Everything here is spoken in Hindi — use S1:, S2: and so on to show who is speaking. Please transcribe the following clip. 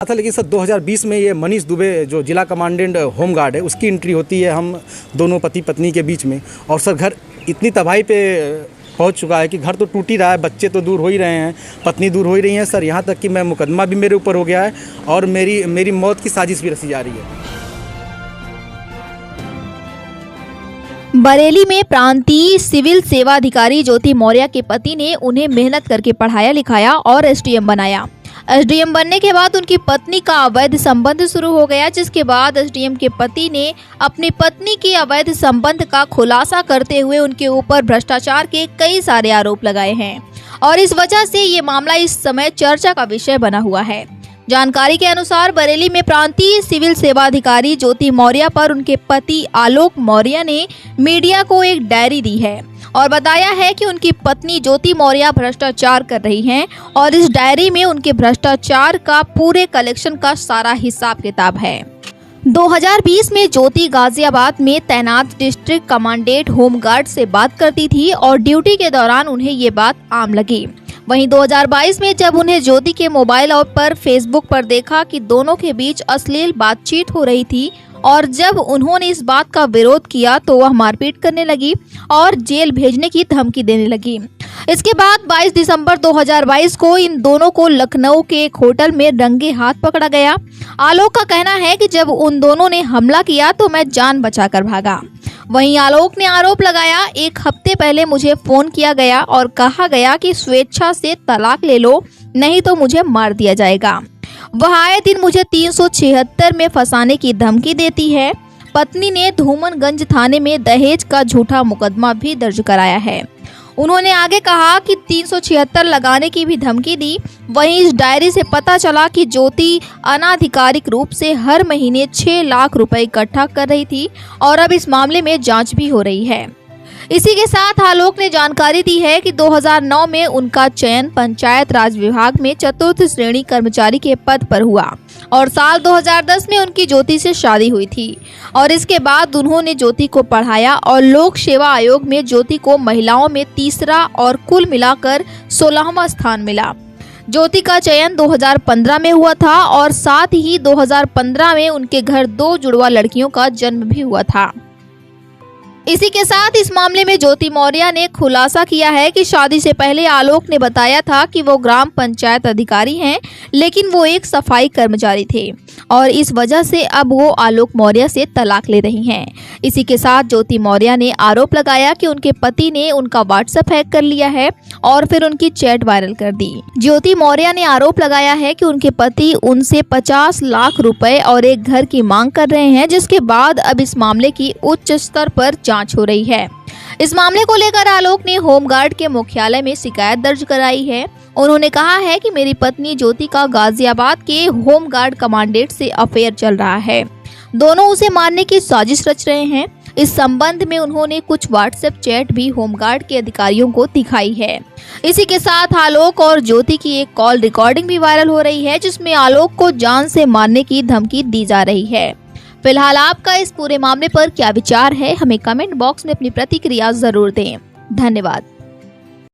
S1: था। लेकिन सर 2020 में ये मनीष दुबे जो जिला कमांडेंट होमगार्ड है उसकी एंट्री होती है हम दोनों पति पत्नी के बीच में। और सर घर इतनी तबाही पे पहुंच चुका है कि घर तो टूट ही रहा है, बच्चे तो दूर हो ही रहे हैं, पत्नी दूर हो ही रही हैं सर। यहाँ तक कि मैं मुकदमा भी मेरे ऊपर हो गया है और मेरी मौत की साजिश भी रची जा रही है।
S2: बरेली में प्रांतीय सिविल सेवा अधिकारी ज्योति मौर्य के पति ने उन्हें मेहनत करके पढ़ाया लिखाया और एसडीएम बनाया। एसडीएम बनने के बाद उनकी पत्नी का अवैध संबंध शुरू हो गया, जिसके बाद एसडीएम के पति ने अपनी पत्नी के अवैध संबंध का खुलासा करते हुए उनके ऊपर भ्रष्टाचार के कई सारे आरोप लगाए हैं और इस वजह से ये मामला इस समय चर्चा का विषय बना हुआ है। जानकारी के अनुसार बरेली में प्रांतीय सिविल सेवा अधिकारी ज्योति मौर्य पर उनके पति आलोक मौर्य ने मीडिया को एक डायरी दी है और बताया है कि उनकी पत्नी ज्योति मौर्य भ्रष्टाचार कर रही हैं और इस डायरी में उनके भ्रष्टाचार का पूरे कलेक्शन का सारा हिसाब किताब है। 2020 में ज्योति गाजियाबाद में तैनात डिस्ट्रिक्ट कमांडेंट होमगार्ड से बात करती थी और ड्यूटी के दौरान उन्हें ये बात आम लगी। वहीं 2022 में जब उन्हें ज्योति के मोबाइल ऐप पर फेसबुक पर देखा कि दोनों के बीच अश्लील बातचीत हो रही थी और जब उन्होंने इस बात का विरोध किया तो वह मारपीट करने लगी और जेल भेजने की धमकी देने लगी। इसके बाद 22 दिसंबर 2022 को इन दोनों को लखनऊ के एक होटल में रंगे हाथ पकड़ा गया। आलोक का कहना है कि जब उन दोनों ने हमला किया तो मैं जान बचाकर भागा। वहीं आलोक ने आरोप लगाया, एक हफ्ते पहले मुझे फोन किया गया और कहा गया कि स्वेच्छा से तलाक ले लो नहीं तो मुझे मार दिया जाएगा। वह आए दिन मुझे 376 में फंसाने की धमकी देती है। पत्नी ने धूमनगंज थाने में दहेज का झूठा मुकदमा भी दर्ज कराया है। उन्होंने आगे कहा कि 376 लगाने की भी धमकी दी। वहीं इस डायरी से पता चला कि ज्योति अनाधिकारिक रूप से हर महीने 6 लाख रुपए इकट्ठा कर रही थी और अब इस मामले में जांच भी हो रही है। इसी के साथ आलोक ने जानकारी दी है कि 2009 में उनका चयन पंचायत राज विभाग में चतुर्थ श्रेणी कर्मचारी के पद पर हुआ और साल 2010 में उनकी ज्योति से शादी हुई थी और इसके बाद उन्होंने ज्योति को पढ़ाया और लोक सेवा आयोग में ज्योति को महिलाओं में तीसरा और कुल मिलाकर 16वां स्थान मिला। ज्योति का चयन 2015 में हुआ था और साथ ही 2015 में उनके घर 2 जुड़वा लड़कियों का जन्म भी हुआ था। इसी के साथ इस मामले में ज्योति मौर्य ने खुलासा किया है कि शादी से पहले आलोक ने बताया था कि वो ग्राम पंचायत अधिकारी हैं, लेकिन वो एक सफाई कर्मचारी थे और इस वजह से अब वो आलोक मौर्य से तलाक ले रही हैं। इसी के साथ ज्योति मौर्य ने आरोप लगाया कि उनके पति ने उनका व्हाट्सएप हैक कर लिया है और फिर उनकी चैट वायरल कर दी। ज्योति मौर्य ने आरोप लगाया है कि उनके पति उनसे 50 लाख रुपए और एक घर की मांग कर रहे हैं, जिसके बाद अब इस मामले की उच्च स्तर पर जांच हो रही है। इस मामले को लेकर आलोक ने होमगार्ड के मुख्यालय में शिकायत दर्ज कराई है। उन्होंने कहा है कि मेरी पत्नी ज्योति का गाजियाबाद के होमगार्ड कमांडेंट से अफेयर चल रहा है, दोनों उसे मारने की साजिश रच रहे हैं। इस संबंध में उन्होंने कुछ व्हाट्सएप चैट भी होमगार्ड के अधिकारियों को दिखाई है। इसी के साथ आलोक और ज्योति की एक कॉल रिकॉर्डिंग भी वायरल हो रही है, जिसमें आलोक को जान से मारने की धमकी दी जा रही है। फिलहाल आपका इस पूरे मामले पर क्या विचार है, हमें कमेंट बॉक्स में अपनी प्रतिक्रिया जरूर दें। धन्यवाद।